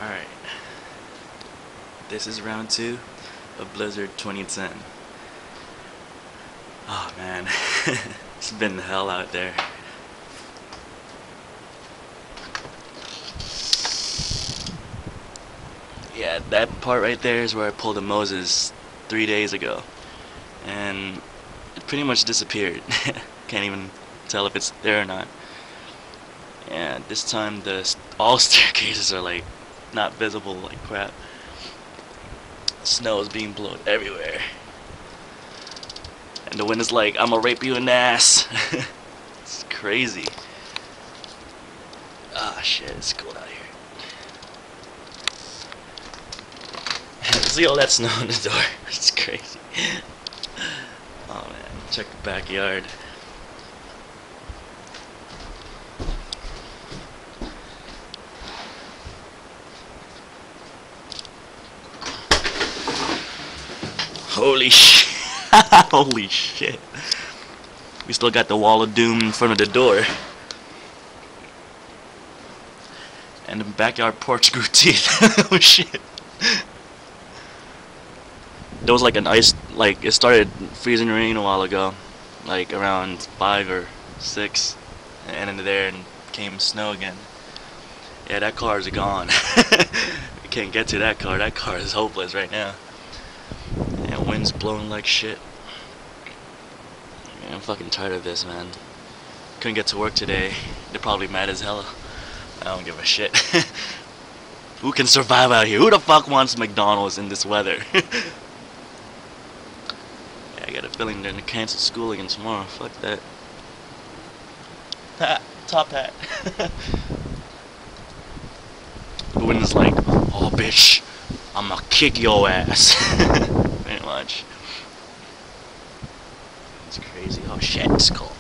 Alright, this is round 2 of Blizzard 2010. Oh man, it's been hell out there. Yeah, that part right there is where I pulled a Moses 3 days ago. And it pretty much disappeared. Can't even tell if it's there or not. And this time all staircases are like not visible like crap. Snow is being blown everywhere. And the wind is like, I'ma rape you in the ass. It's crazy. Ah shit, it's cold out here. See all that snow on the door? It's crazy. Oh man, check the backyard. Holy shit. Holy shit. We still got the wall of doom in front of the door. And the backyard porch grew teeth. Oh shit. There was like an ice, like it started freezing rain a while ago. Like around 5 or 6. And into there and came snow again. Yeah, that car is gone. We can't get to that car. That car is hopeless right now. And wind's blowing like shit. Man, I'm fucking tired of this, man. Couldn't get to work today. They're probably mad as hell. I don't give a shit. Who can survive out here? Who the fuck wants McDonald's in this weather? Yeah, I got a feeling they're gonna cancel school again tomorrow. Fuck that. Ha! Top hat. The wind is like, oh bitch, I'ma kick your ass. Pretty much. It's crazy. Oh shit, it's cold.